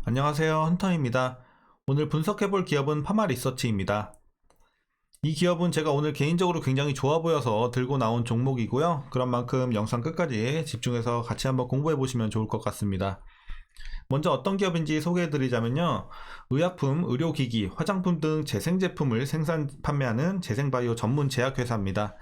안녕하세요, 헌터입니다. 오늘 분석해볼 기업은 파마리서치입니다. 이 기업은 제가 오늘 개인적으로 굉장히 좋아 보여서 들고 나온 종목이고요. 그런 만큼 영상 끝까지 집중해서 같이 한번 공부해 보시면 좋을 것 같습니다. 먼저 어떤 기업인지 소개해 드리자면요. 의약품, 의료기기, 화장품 등 재생제품을 생산, 판매하는 재생바이오 전문 제약회사입니다.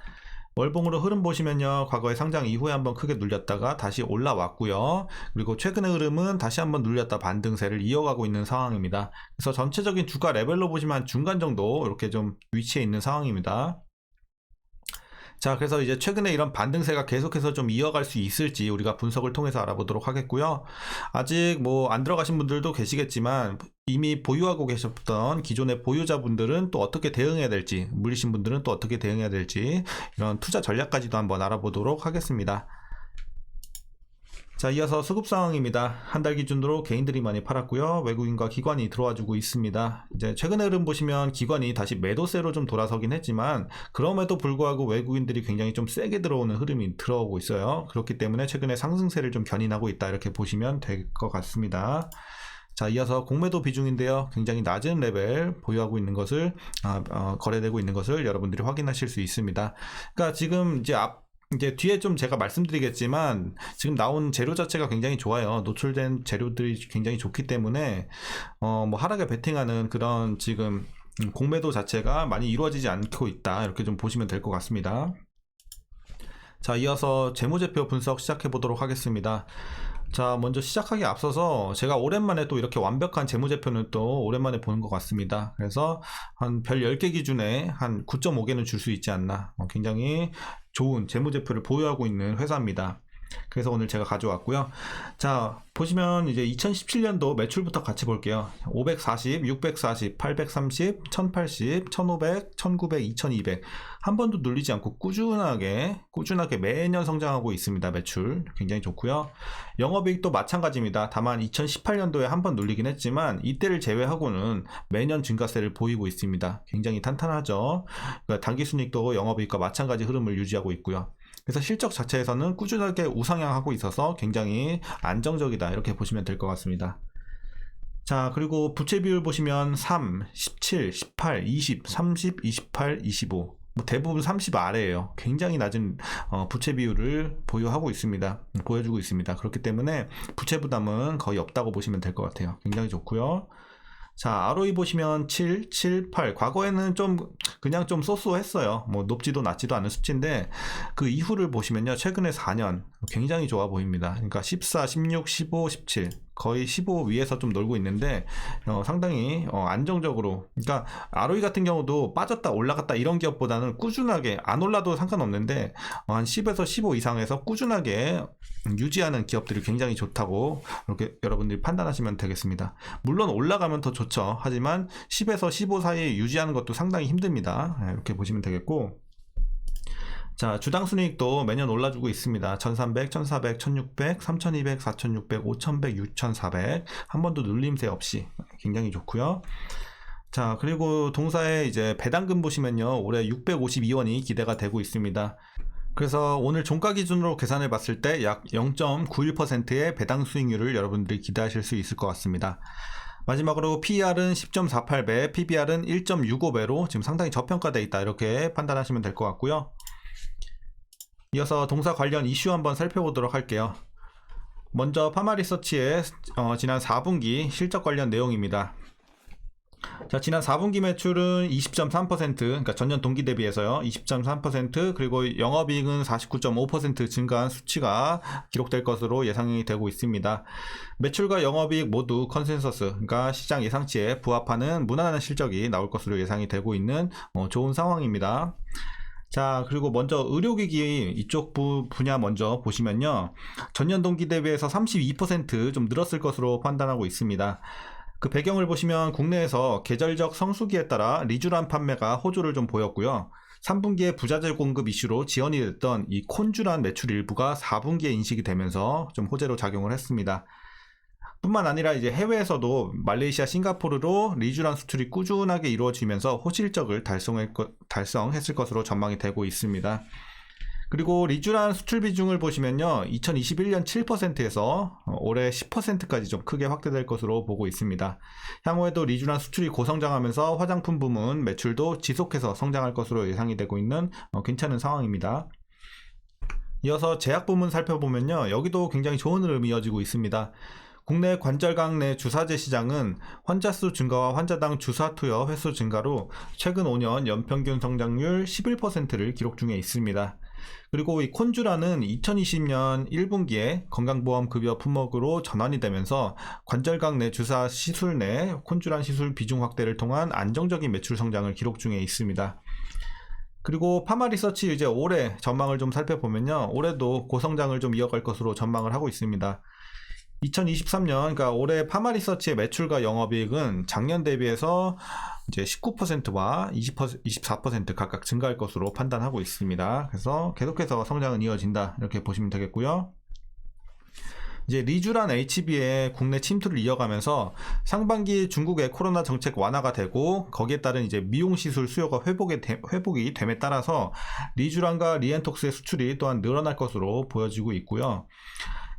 월봉으로 흐름 보시면요, 과거에 상장 이후에 한번 크게 눌렸다가 다시 올라왔고요. 그리고 최근의 흐름은 다시 한번 눌렸다 반등세를 이어가고 있는 상황입니다. 그래서 전체적인 주가 레벨로 보시면 중간 정도 이렇게 좀 위치해 있는 상황입니다. 자, 그래서 이제 최근에 이런 반등세가 계속해서 좀 이어갈 수 있을지 우리가 분석을 통해서 알아보도록 하겠고요. 아직 뭐 안 들어가신 분들도 계시겠지만 이미 보유하고 계셨던 기존의 보유자분들은 또 어떻게 대응해야 될지, 물리신 분들은 또 어떻게 대응해야 될지 이런 투자 전략까지도 한번 알아보도록 하겠습니다. 자, 이어서 수급 상황입니다. 한 달 기준으로 개인들이 많이 팔았고요. 외국인과 기관이 들어와주고 있습니다. 이제 최근의 흐름 보시면 기관이 다시 매도세로 좀 돌아서긴 했지만 그럼에도 불구하고 외국인들이 굉장히 좀 세게 들어오는 흐름이 들어오고 있어요. 그렇기 때문에 최근에 상승세를 좀 견인하고 있다 이렇게 보시면 될 것 같습니다. 자, 이어서 공매도 비중인데요. 굉장히 낮은 레벨 보유하고 있는 것을 거래되고 있는 것을 여러분들이 확인하실 수 있습니다. 그러니까 지금 이제 뒤에 좀 제가 말씀드리겠지만 지금 나온 재료 자체가 굉장히 좋아요. 노출된 재료들이 굉장히 좋기 때문에 뭐 하락에 베팅하는 그런 지금 공매도 자체가 많이 이루어지지 않고 있다 이렇게 좀 보시면 될 것 같습니다. 자, 이어서 재무제표 분석 시작해 보도록 하겠습니다. 자, 먼저 시작하기 앞서서 제가 오랜만에 또 이렇게 완벽한 재무제표는 또 오랜만에 보는 것 같습니다. 그래서 한 별 10개 기준에 한 9.5개는 줄 수 있지 않나. 굉장히 좋은 재무제표를 보유하고 있는 회사입니다. 그래서 오늘 제가 가져왔고요. 자, 보시면 이제 2017년도 매출부터 같이 볼게요. 540, 640, 830, 1080, 1500, 1900, 2200. 한 번도 눌리지 않고 꾸준하게 매년 성장하고 있습니다. 매출 굉장히 좋고요. 영업이익도 마찬가지입니다. 다만 2018년도에 한 번 눌리긴 했지만 이때를 제외하고는 매년 증가세를 보이고 있습니다. 굉장히 탄탄하죠. 그러니까 당기순이익도 영업이익과 마찬가지 흐름을 유지하고 있고요. 그래서 실적 자체에서는 꾸준하게 우상향하고 있어서 굉장히 안정적이다 이렇게 보시면 될 것 같습니다. 자, 그리고 부채 비율 보시면 3, 17, 18, 20, 30, 28, 25 대부분 30 아래예요. 굉장히 낮은 부채 비율을 보유하고 있습니다. 보여주고 있습니다. 그렇기 때문에 부채 부담은 거의 없다고 보시면 될 것 같아요. 굉장히 좋고요. 자, ROE 보시면 7, 7, 8. 과거에는 그냥 좀 쏘쏘했어요. 뭐 높지도 낮지도 않은 수치인데 그 이후를 보시면요. 최근에 4년 굉장히 좋아 보입니다. 그러니까 14, 16, 15, 17. 거의 15 위에서 좀 놀고 있는데 상당히 안정적으로, 그러니까 ROE 같은 경우도 빠졌다 올라갔다 이런 기업보다는 꾸준하게, 안 올라도 상관없는데 한 10에서 15 이상에서 꾸준하게 유지하는 기업들이 굉장히 좋다고 이렇게 여러분들이 판단하시면 되겠습니다. 물론 올라가면 더 좋죠. 하지만 10에서 15 사이에 유지하는 것도 상당히 힘듭니다. 이렇게 보시면 되겠고, 자, 주당 순이익도 매년 올라주고 있습니다. 1300, 1400, 1600, 3200, 4600, 5100, 6400. 한 번도 눌림새 없이 굉장히 좋고요. 자, 그리고 동사의 이제 배당금 보시면요. 올해 652원이 기대가 되고 있습니다. 그래서 오늘 종가 기준으로 계산해 봤을 때 약 0.91%의 배당 수익률을 여러분들이 기대하실 수 있을 것 같습니다. 마지막으로 PER은 10.48배, PBR은 1.65배로 지금 상당히 저평가되어 있다 이렇게 판단하시면 될 것 같고요. 이어서 동사 관련 이슈 한번 살펴보도록 할게요. 먼저 파마리서치의 지난 4분기 실적 관련 내용입니다. 자, 지난 4분기 매출은 20.3%, 그러니까 전년 동기 대비해서요. 20.3%, 그리고 영업이익은 49.5% 증가한 수치가 기록될 것으로 예상이 되고 있습니다. 매출과 영업이익 모두 컨센서스, 그러니까 시장 예상치에 부합하는 무난한 실적이 나올 것으로 예상이 되고 있는 좋은 상황입니다. 자, 그리고 먼저 의료기기 이쪽 분야 먼저 보시면요. 전년 동기 대비해서 32% 늘었을 것으로 판단하고 있습니다. 그 배경을 보시면 국내에서 계절적 성수기에 따라 리쥬란 판매가 호조를 좀 보였고요. 3분기에 부자재 공급 이슈로 지연이 됐던 이 콘주란 매출 일부가 4분기에 인식이 되면서 좀 호재로 작용을 했습니다. 뿐만 아니라 이제 해외에서도 말레이시아, 싱가포르로 리쥬란 수출이 꾸준하게 이루어지면서 호실적을 달성했을 것으로 전망이 되고 있습니다. 그리고 리쥬란 수출 비중을 보시면요, 2021년 7%에서 올해 10%까지 좀 크게 확대될 것으로 보고 있습니다. 향후에도 리쥬란 수출이 고성장하면서 화장품 부문 매출도 지속해서 성장할 것으로 예상이 되고 있는 괜찮은 상황입니다. 이어서 제약 부문 살펴보면요, 여기도 굉장히 좋은 흐름이 이어지고 있습니다. 국내 관절강 내 주사제 시장은 환자 수 증가와 환자당 주사 투여 횟수 증가로 최근 5년 연평균 성장률 11%를 기록 중에 있습니다. 그리고 이 콘주라는 2020년 1분기에 건강보험 급여 품목으로 전환이 되면서 관절강 내 주사 시술 내 콘주란 시술 비중 확대를 통한 안정적인 매출 성장을 기록 중에 있습니다. 그리고 파마리서치 이제 올해 전망을 좀 살펴보면요, 올해도 고성장을 좀 이어갈 것으로 전망을 하고 있습니다. 2023년, 그러니까 올해 파마리서치의 매출과 영업이익은 작년 대비해서 이제 19%와 24% 각각 증가할 것으로 판단하고 있습니다. 그래서 계속해서 성장은 이어진다, 이렇게 보시면 되겠고요. 이제 리쥬란 HB의 국내 침투를 이어가면서 상반기 중국의 코로나 정책 완화가 되고 거기에 따른 이제 미용 시술 수요가 회복이 됨에 따라서 리쥬란과 리엔톡스의 수출이 또한 늘어날 것으로 보여지고 있고요.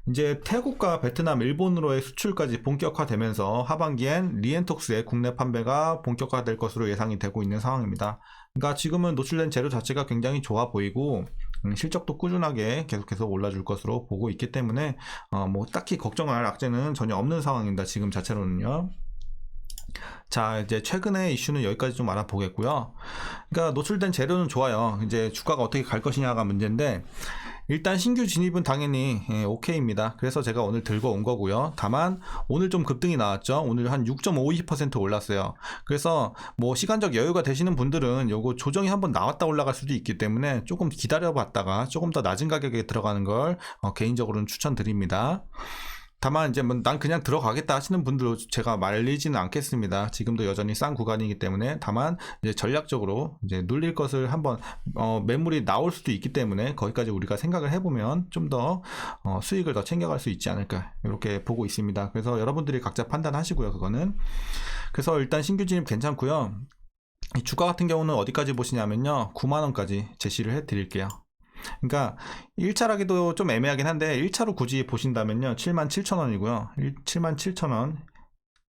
이제 태국과 베트남, 일본으로의 수출까지 본격화되면서 하반기엔 리엔톡스의 국내 판매가 본격화될 것으로 예상이 되고 있는 상황입니다. 그러니까 지금은 노출된 재료 자체가 굉장히 좋아 보이고 실적도 꾸준하게 계속해서 올라줄 것으로 보고 있기 때문에 뭐 딱히 걱정할 악재는 전혀 없는 상황입니다. 지금 자체로는요. 자, 이제 최근의 이슈는 여기까지 좀 알아보겠고요. 그러니까 노출된 재료는 좋아요. 이제 주가가 어떻게 갈 것이냐가 문제인데, 일단 신규 진입은 당연히 오케이입니다. 그래서 제가 오늘 들고 온 거고요. 다만 오늘 좀 급등이 나왔죠. 오늘 한 6.52% 올랐어요. 그래서 뭐 시간적 여유가 되시는 분들은 요거 조정이 한번 나왔다 올라갈 수도 있기 때문에 조금 기다려 봤다가 조금 더 낮은 가격에 들어가는 걸 개인적으로는 추천드립니다. 다만 이제 뭐 난 그냥 들어가겠다 하시는 분들도 제가 말리지는 않겠습니다. 지금도 여전히 싼 구간이기 때문에. 다만 이제 전략적으로 이제 눌릴 것을 한번 매물이 나올 수도 있기 때문에 거기까지 우리가 생각을 해보면 좀 더 수익을 더 챙겨갈 수 있지 않을까, 이렇게 보고 있습니다. 그래서 여러분들이 각자 판단하시고요, 그거는. 그래서 일단 신규 진입 괜찮고요. 이 주가 같은 경우는 어디까지 보시냐면요, 9만원까지 제시를 해 드릴게요. 그러니까 1차라기도 좀 애매하긴 한데 1차로 굳이 보신다면요, 77,000원이고요 77,000원.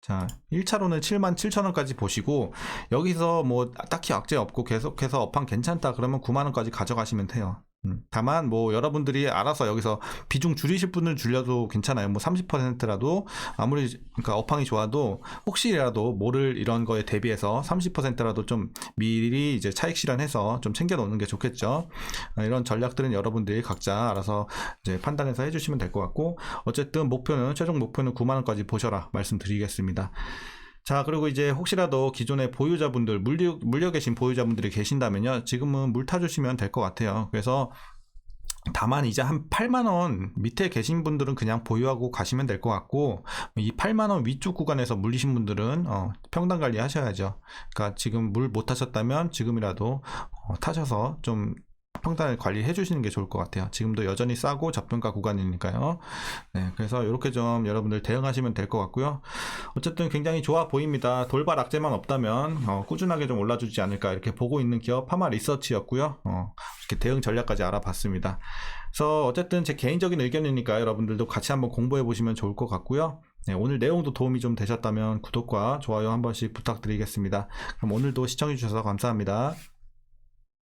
자, 1차로는 77,000원까지 보시고, 여기서 뭐 딱히 악재 없고 계속해서 업황 괜찮다 그러면 9만원까지 가져가시면 돼요. 다만 뭐 여러분들이 알아서 여기서 비중 줄이실 분은 줄여도 괜찮아요. 뭐 30%라도 아무리 그러니까 업황이 좋아도 혹시라도 모를 이런 거에 대비해서 30%라도 좀 미리 이제 차익 실현해서 좀 챙겨 놓는 게 좋겠죠. 이런 전략들은 여러분들이 각자 알아서 이제 판단해서 해주시면 될 것 같고, 어쨌든 최종 목표는 9만원까지 보셔라 말씀드리겠습니다. 자, 그리고 이제 혹시라도 기존의 보유자분들, 물려 계신 보유자분들이 계신다면요, 지금은 물 타주시면 될 것 같아요. 그래서 다만 이제 한 8만원 밑에 계신 분들은 그냥 보유하고 가시면 될 것 같고, 이 8만원 위쪽 구간에서 물리신 분들은 평단 관리 하셔야죠. 그러니까 지금 물 못 타셨다면 지금이라도 타셔서 좀 평단을 관리해 주시는 게 좋을 것 같아요. 지금도 여전히 싸고 저평가 구간이니까요. 네, 그래서 이렇게 좀 여러분들 대응하시면 될 것 같고요. 어쨌든 굉장히 좋아 보입니다. 돌발 악재만 없다면 꾸준하게 좀 올라주지 않을까, 이렇게 보고 있는 기업 파마리서치였고요. 이렇게 대응 전략까지 알아봤습니다. 그래서 어쨌든 제 개인적인 의견이니까 여러분들도 같이 한번 공부해 보시면 좋을 것 같고요. 네, 오늘 내용도 도움이 좀 되셨다면 구독과 좋아요 한 번씩 부탁드리겠습니다. 그럼 오늘도 시청해 주셔서 감사합니다.